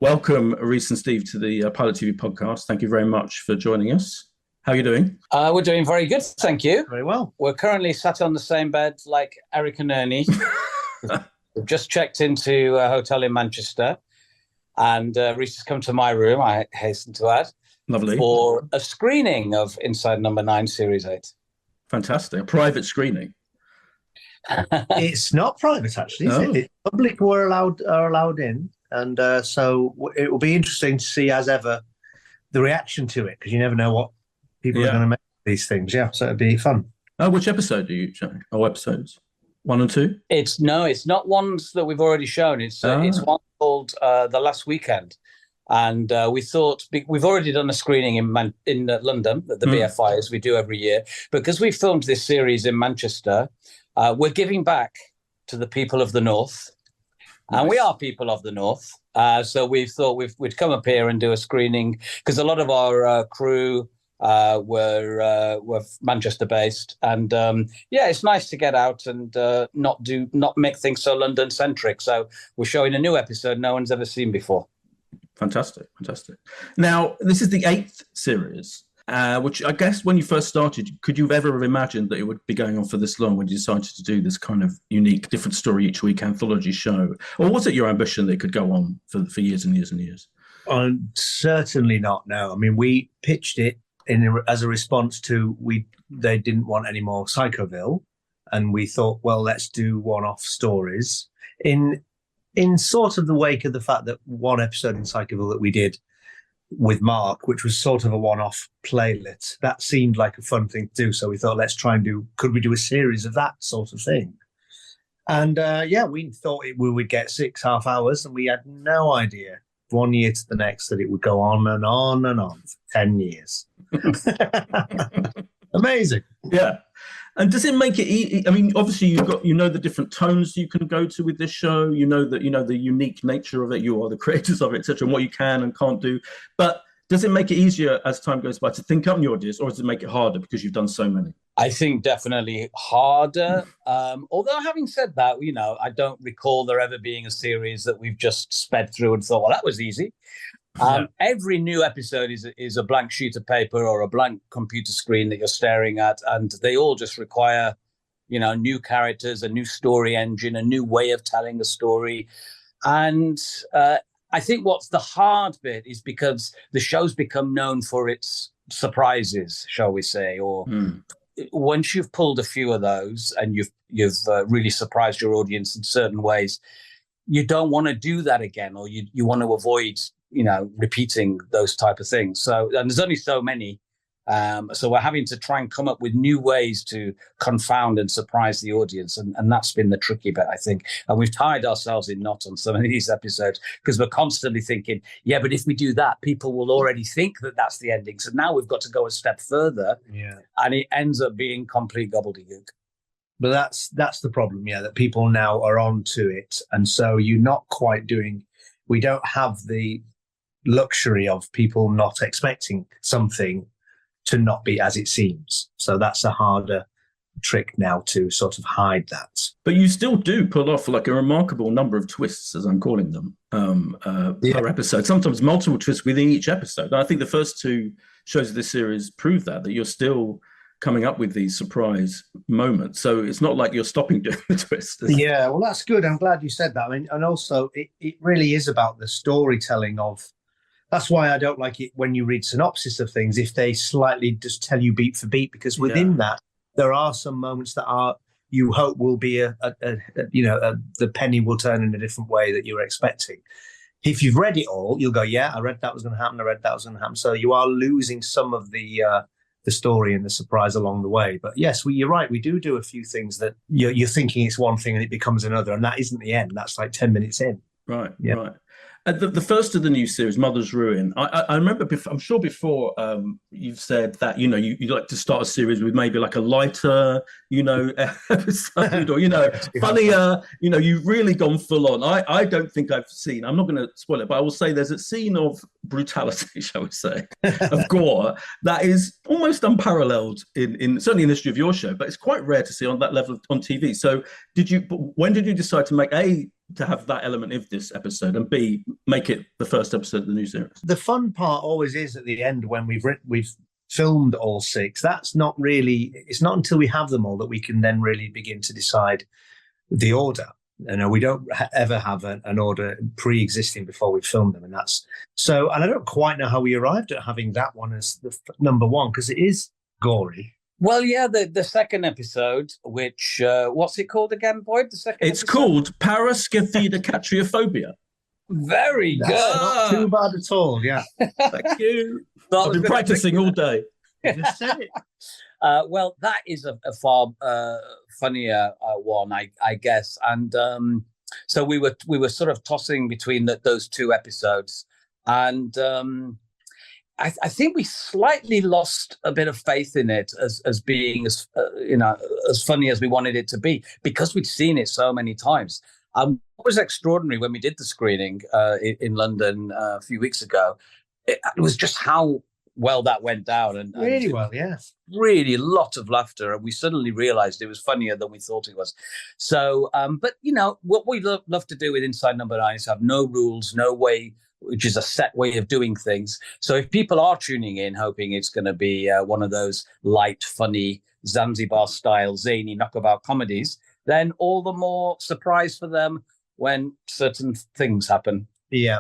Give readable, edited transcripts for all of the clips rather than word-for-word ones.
Welcome, Reece and Steve, to the Pilot TV podcast. Thank you very much for joining us. How are you doing? We're doing very good, thank you. Very well. We're currently sat on the same bed like Eric and Ernie. We've just checked into a hotel in Manchester, and Reece has come to my room, I hasten to add, Lovely. for a screening of Inside No.9 Series 8. Fantastic. A private screening. It's not private, actually, is it? Public are allowed in, and so it will be interesting to see, as ever, the reaction to it, because you never know what people are going to make of these things. Yeah, so it'll be fun. Which episode do you show? Oh, episodes 1 and 2? It's not ones that we've already shown. It's one called The Last Weekend. And we thought, we've already done a screening in London at the BFI, as we do every year. Because we filmed this series in Manchester, we're giving back to the people of the North. Nice. And we are people of the North. So we thought we'd come up here and do a screening, because a lot of our crew were Manchester based. And it's nice to get out and not make things so London centric. So we're showing a new episode no one's ever seen before. Fantastic. Now, this is the 8th series, which I guess when you first started, could you have ever imagined that it would be going on for this long when you decided to do this kind of unique, different story each week anthology show? Or was it your ambition that it could go on for years and years and years? Certainly not, no. I mean, we pitched it as a response to they didn't want any more Psychoville, and we thought, well, let's do one-off stories. In sort of the wake of the fact that one episode in Psychoville that we did with Mark, which was sort of a one-off playlet, that seemed like a fun thing to do. So we thought, let's try and could we do a series of that sort of thing? And we thought we would get 6 half hours, and we had no idea, one year to the next, that it would go on and on and on for 10 years. Amazing. Yeah. And does it make it easy? I mean, obviously you know the different tones you can go to with this show. You know that the unique nature of it. You are the creators of it, etc., and what you can and can't do. But does it make it easier as time goes by to think up new ideas, or does it make it harder because you've done so many? I think definitely harder. Although having said that, I don't recall there ever being a series that we've just sped through and thought, well, that was easy. Every new episode is a blank sheet of paper or a blank computer screen that you're staring at, and they all just require, new characters, a new story engine, a new way of telling a story. And I think what's the hard bit is because the show's become known for its surprises, shall we say, or once you've pulled a few of those and you've really surprised your audience in certain ways, you don't want to do that again, or you want to avoid repeating those type of things. So, and there's only so many. So we're having to try and come up with new ways to confound and surprise the audience. And that's been the tricky bit, I think. And we've tied ourselves in knots on some of these episodes because we're constantly thinking, yeah, but if we do that, people will already think that that's the ending. So now we've got to go a step further. Yeah. And it ends up being complete gobbledygook. But that's the problem, that people now are on to it. And so you're not quite we don't have the luxury of people not expecting something to not be as it seems. So that's a harder trick now to sort of hide that. But you still do pull off like a remarkable number of twists, as I'm calling them, per episode. Sometimes multiple twists within each episode. And I think the first 2 shows of this series prove that you're still coming up with these surprise moments. So it's not like you're stopping doing the twists. Yeah, well, that's good. I'm glad you said that. I mean, and also it really is about the storytelling of. That's why I don't like it when you read synopsis of things, if they slightly just tell you beat for beat, because within that, there are some moments that you hope will be the penny will turn in a different way that you're expecting. If you've read it all, you'll go, yeah, I read that was going to happen. I read that was going to happen. So you are losing some of the story and the surprise along the way. But yes, you're right. We do a few things that you're thinking it's one thing and it becomes another. And that isn't the end. That's like 10 minutes in. Right. Yeah. Right. The first of the new series, Mother's Ruin, I remember, I'm sure before you've said that, you'd like to start a series with maybe like a lighter, episode or, funnier, you've really gone full on. I don't think I've seen, I'm not going to spoil it, but I will say there's a scene of brutality, shall we say, of gore that is almost unparalleled in certainly in the history of your show, but it's quite rare to see on that level on TV. So when did you decide to make to have that element of this episode, and B, make it the first episode of the new series? The fun part always is at the end when we've filmed all 6. That's not really. It's not until we have them all that we can then really begin to decide the order. You know, we don't ever have an order pre-existing before we film them, and that's so. And I don't quite know how we arrived at having that one as the number 1, because it is gory. Well, yeah, the second episode, which what's it called again, Boyd? The second. It's episode? called Paraskephedocatria. Very good. Not too bad at all. Yeah. Thank you. I've been practicing all day. You just said it. Well, that is a far funnier one, I guess. And so we were sort of tossing between those 2 episodes, and I think we slightly lost a bit of faith in it as being as as funny as we wanted it to be, because we'd seen it so many times. What was extraordinary when we did the screening in London a few weeks ago, it was just how well that went down, and Really well, yeah. really a lot of laughter, and we suddenly realized it was funnier than we thought it was. So but what we love to do with Inside No.9 is have no rules, no way, which is a set way of doing things. So if people are tuning in hoping it's going to be one of those light, funny, Zanzibar style zany knockabout comedies, then all the more surprise for them when certain things happen. Yeah.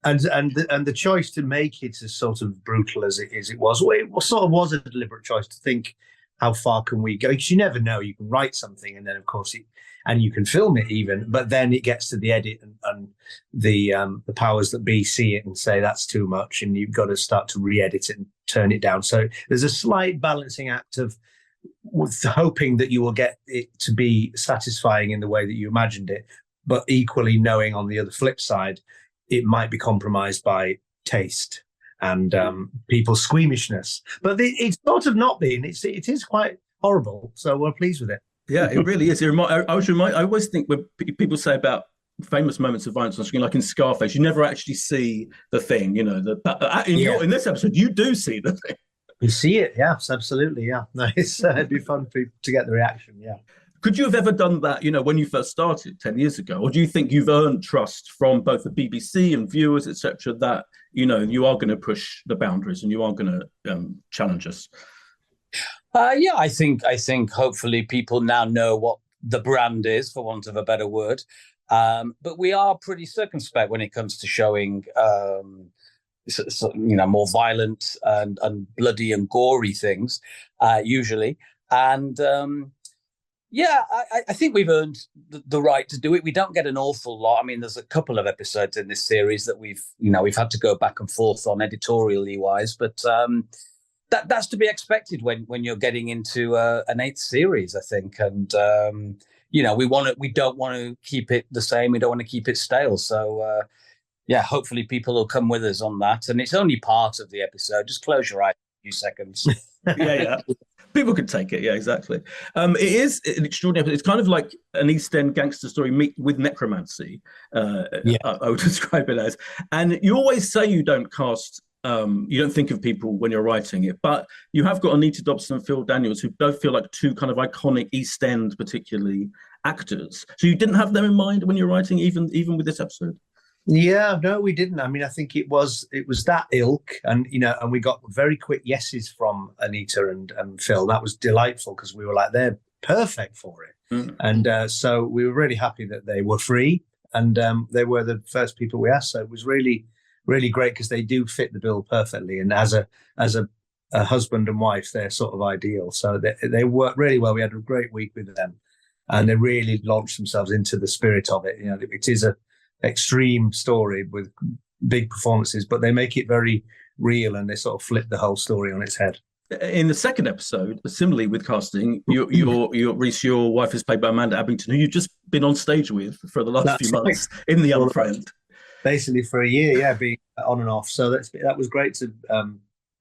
And the choice to make it as sort of brutal as it was, well, it sort of was a deliberate choice to think, how far can we go? Because you never know. You can write something, and then of course and you can film it even, but then it gets to the edit and the powers that be see it and say that's too much, and you've got to start to re-edit it and turn it down. So there's a slight balancing act of with hoping that you will get it to be satisfying in the way that you imagined it, but equally knowing on the other flip side, it might be compromised by taste and people's squeamishness. But it's sort of not been. It is quite horrible. So we're pleased with it. Yeah, it really is. I always think when people say about famous moments of violence on screen, like in Scarface, you never actually see the thing. In this episode, you do see the thing. You see it, yes, absolutely, yeah. No, it'd be fun to get the reaction, yeah. Could you have ever done that, when you first started 10 years ago? Or do you think you've earned trust from both the BBC and viewers, etc., that, you are going to push the boundaries and you are going to challenge us? Yeah, I think hopefully people now know what the brand is, for want of a better word. But we are pretty circumspect when it comes to showing, more violent and bloody and gory things, usually. And I think we've earned the right to do it. We don't get an awful lot. I mean, there's a couple of episodes in this series that we've had to go back and forth on editorially wise, but that's to be expected when you're getting into an 8th series, I think. And we don't want to keep it the same. We don't want to keep it stale. So hopefully people will come with us on that. And it's only part of the episode. Just close your eyes for a few seconds. Yeah. People could take it, yeah, exactly. It is an extraordinary. It's kind of like an East End gangster story with necromancy. I would describe it as. And you always say you don't cast, you don't think of people when you're writing it, but you have got Anita Dobson and Phil Daniels, who both feel like 2 kind of iconic East End, particularly actors. So you didn't have them in mind when you're writing, even with this episode. Yeah, no, we didn't. I mean, I think it was that ilk, and and we got very quick yeses from Anita and Phil. That was delightful because we were like, they're perfect for it, and so we were really happy that they were free, and they were the first people we asked. So it was really, really great because they do fit the bill perfectly, and as a husband and wife, they're sort of ideal. So they worked really well. We had a great week with them, and they really launched themselves into the spirit of it. It is a extreme story with big performances, but they make it very real and they sort of flip the whole story on its head. In the second episode, similarly with casting, your Reece, your wife is played by Amanda Abington, who you've just been on stage with for the last few months in The Unfriend. Basically for a year, being on and off. So that was great to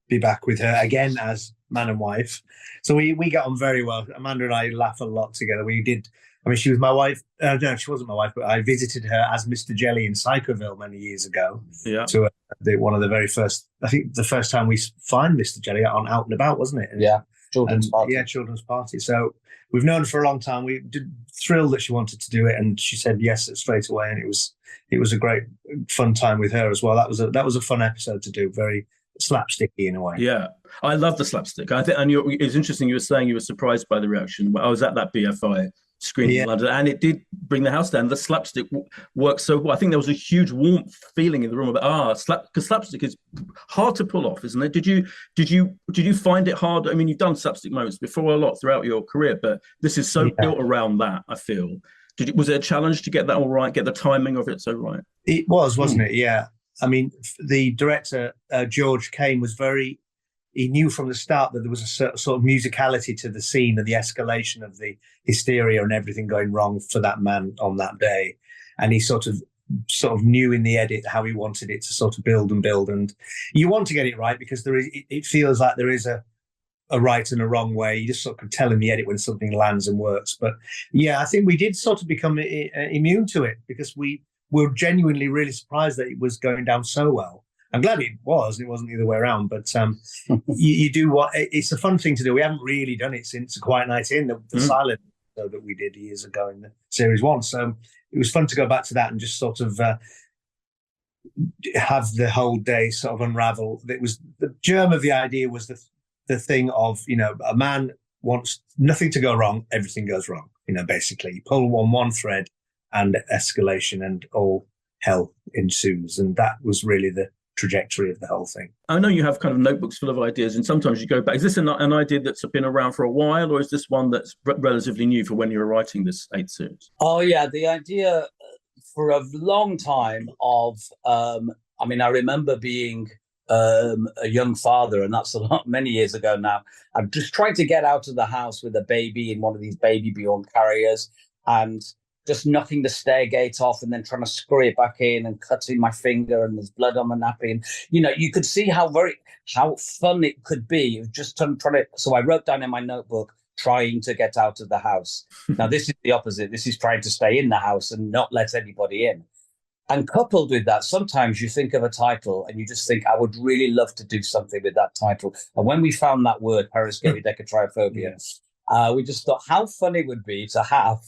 be back with her again as man and wife. So we get on very well. Amanda and I laugh a lot together. We did. I mean, she was my wife. No, she wasn't my wife, but I visited her as Mr. Jelly in Psychoville many years ago. Yeah. To one of the very first, I think the first time we find Mr. Jelly out and about, wasn't it? And yeah. Children's party. Yeah, children's party. So we've known her for a long time. We did thrilled that she wanted to do it, and she said yes straight away. And it was a great fun time with her as well. That was a fun episode to do. Very slapsticky in a way. Yeah, I love the slapstick. I think, and it's interesting. You were saying you were surprised by the reaction. I was at that BFI screening in London, and it did bring the house down. The slapstick worked so well. I think there was a huge warmth feeling in the room about because slapstick is hard to pull off, isn't it? Did you find it hard? I mean, you've done slapstick moments before a lot throughout your career, but this is so built around that. I feel. Was it a challenge to get that all right, get the timing of it so right? It was, wasn't it? Yeah. I mean, the director, George Kane, he knew from the start that there was a sort of musicality to the scene and the escalation of the hysteria and everything going wrong for that man on that day. And he sort of knew in the edit how he wanted it to sort of build. And you want to get it right because it feels like there is a right and a wrong way. You just sort of tell in the edit when something lands and works. But yeah, I think we did sort of become immune to it because we were genuinely really surprised that it was going down so well. I'm glad it wasn't the other way around, but you do it's a fun thing to do. We haven't really done it since A Quiet Night In, the silent episode that we did years ago in the series 1. So it was fun to go back to that and just sort of have the whole day sort of unravel. It was the germ of the idea was the thing of, a man wants nothing to go wrong, everything goes wrong. Basically you pull on one thread and escalation and all hell ensues. And that was really the trajectory of the whole thing. I know you have kind of notebooks full of ideas, and sometimes you go back. Is this an idea that's been around for a while, or is this one that's relatively new for when you were writing this 8th series? Oh yeah, the idea for a long time of I remember being a young father, and that's many years ago now. I'm just trying to get out of the house with a baby in one of these baby beyond carriers, and just knocking the stair gate off and then trying to screw it back in and cutting my finger and there's blood on my nappy. And, you could see how fun it could be. Just trying to, so I wrote down in my notebook, trying to get out of the house. Now, this is the opposite. This is trying to stay in the house and not let anybody in. And coupled with that, sometimes you think of a title and you just think, I would really love to do something with that title. And when we found that word, paraskevidecatryphobia, we just thought how fun it would be to have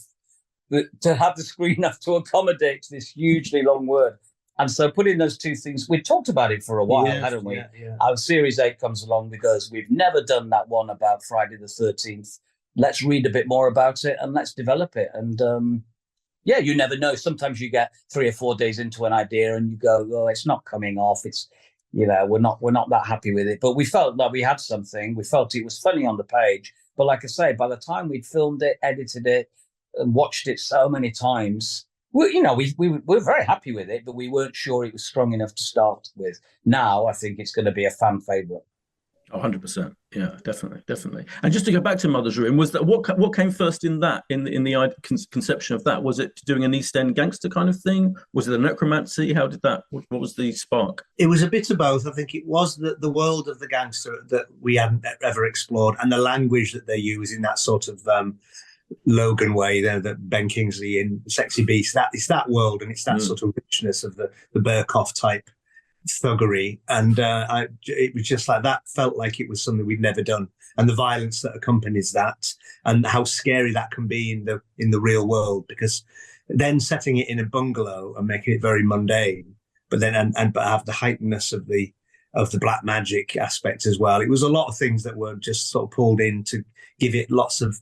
the screen enough to accommodate this hugely long word. And so putting those two things, we talked about it for a while, hadn't we? Yeah. Our Series 8 comes along because we've never done that one about Friday the 13th. Let's read a bit more about it and let's develop it. And you never know. Sometimes you get 3 or 4 days into an idea and you go, oh, it's not coming off. It's, we're not that happy with it. But we felt like we had something. We felt it was funny on the page. But like I say, by the time we'd filmed it, edited it, and watched it so many times, we were very happy with it, but we weren't sure it was strong enough to start with. Now I think it's going to be a fan favorite. 100%. Yeah, definitely. And just to go back to Mother's Ruin, was that what came first in that in the conception of that? Was it doing an East End gangster kind of thing? Was it a necromancy? How did that? What was the spark? It was a bit of both. I think it was the world of the gangster that we hadn't ever explored, and the language that they use in that sort of Logan way, that Ben Kingsley in Sexy Beast. It's that world, and it's that sort of richness of the Burkoff type thuggery, and it was just like that. Felt like it was something we'd never done, and the violence that accompanies that, and how scary that can be in the real world. Because then setting it in a bungalow and making it very mundane, but then but have the heightenedness of the black magic aspect as well. It was a lot of things that were just sort of pulled in to give it lots of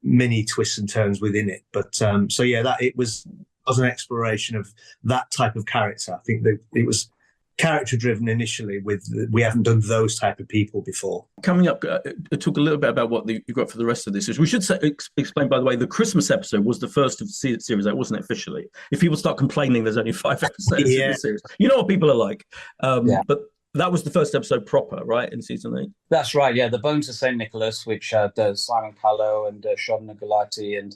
mini twists and turns within it. But that it was an exploration of that type of character. I think that it was character driven initially. We haven't done those type of people before. Coming up, talk a little bit about what you've got for the rest of this. We should explain, by the way, the Christmas episode was the first of the series. That wasn't officially. If people start complaining, there's only 5 episodes in the series. You know what people are like. But that was the first episode proper, right, in season 8? That's right, yeah. The Bones of St. Nicholas, which does Simon Callow and Shobna Gulati, and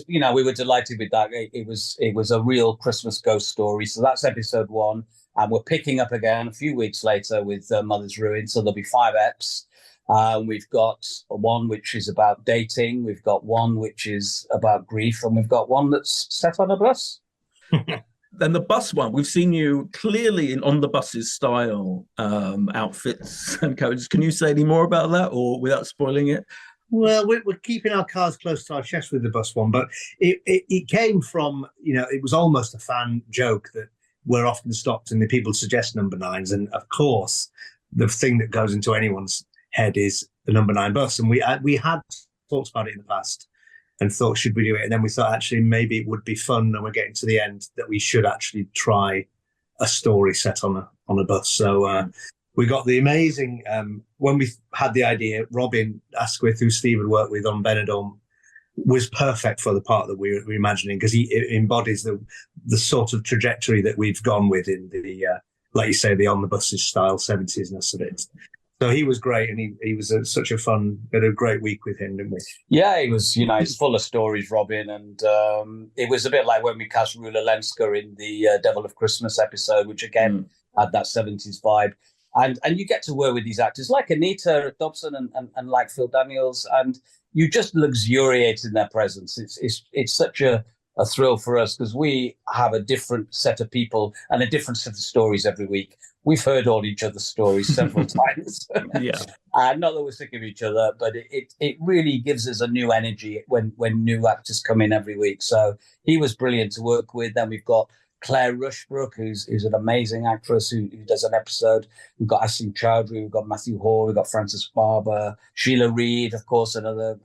we were delighted with that. It was a real Christmas ghost story. So that's episode 1, and we're picking up again a few weeks later with Mother's Ruin. So there'll be 5 eps. We've got one which is about dating. We've got one which is about grief, and we've got one that's set on a bus. then the bus one, we've seen you clearly in on the buses style outfits and coaches. Can you say any more about that, or without spoiling it? Well, we're keeping our cards close to our chest with the bus one, but it came from, it was almost a fan joke that we're often stopped and the people suggest number nines. And of course, the thing that goes into anyone's head is the number 9 bus. And we had talked about it in the past and thought, should we do it? And then we thought, actually, maybe it would be fun, and we're getting to the end, that we should actually try a story set on a bus. So we got the amazing, when we had the idea, Robin Asquith, who Steve had worked with on Benidorm, was perfect for the part that we were imagining, because he embodies the sort of trajectory that we've gone with in the, like you say, the on the buses style 70s-ness of it. So he was great, and he was such a fun, had a great week with him, didn't we? Yeah, he was, he's full of stories, Robin. And it was a bit like when we cast Rula Lenska in the Devil of Christmas episode, which again had that 70s vibe. And you get to work with these actors like Anita Dobson and like Phil Daniels, and you just luxuriate in their presence. It's such a thrill for us, because we have a different set of people and a different set of stories every week. We've heard all each other's stories several times. Yeah. Not that we're sick of each other, but it really gives us a new energy when new actors come in every week. So he was brilliant to work with. Then we've got Claire Rushbrook, who's an amazing actress who does an episode. We've got Asim Chowdhury, we've got Matthew Hall, we've got Francis Barber, Sheila Reid, of course, another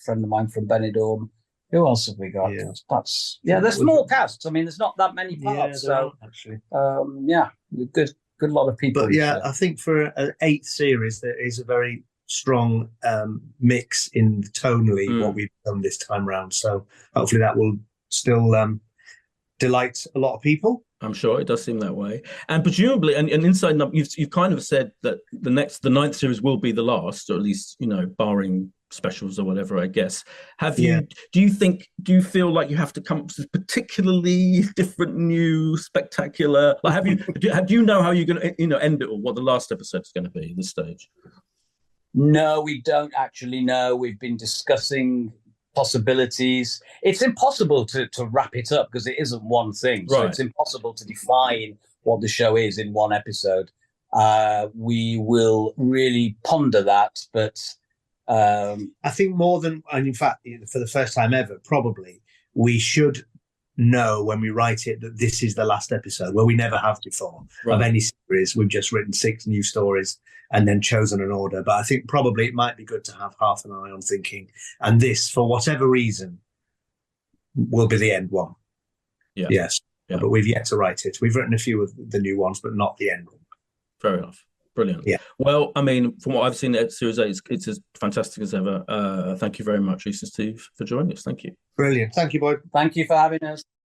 friend of mine from Benidorm. Who else have we got? Yeah. There's small casts. I mean, there's not that many parts. Yeah, actually. Good lot of people. But yeah, I think for an 8th series, there is a very strong mix in tonally what we've done this time round. So hopefully that will still delight a lot of people. I'm sure it does seem that way. And presumably, and Inside No, you've kind of said that the 9th series will be the last, or at least, barring specials or whatever, I guess. Do you feel like you have to come up with particularly different, new, spectacular, like do you know how you're going to end it, or what the last episode is going to be at this stage? No, we don't actually know. We've been discussing possibilities. It's impossible to wrap it up, because it isn't one thing. So it's impossible to define what the show is in one episode. We will really ponder that, but I think more than, and in fact, for the first time ever, probably we should know when we write it that this is the last episode, where we never have before of any series. We've just written 6 new stories and then chosen an order. But I think probably it might be good to have half an eye on thinking, and this, for whatever reason, will be the end one. Yeah. Yes. Yeah. But we've yet to write it. We've written a few of the new ones, but not the end one. Fair enough. Brilliant. Yeah. Well, I mean, from what I've seen at Series 8, it's as fantastic as ever. Thank you very much, Reece and Steve, for joining us. Thank you. Brilliant. Thank you, Boyd. Thank you for having us.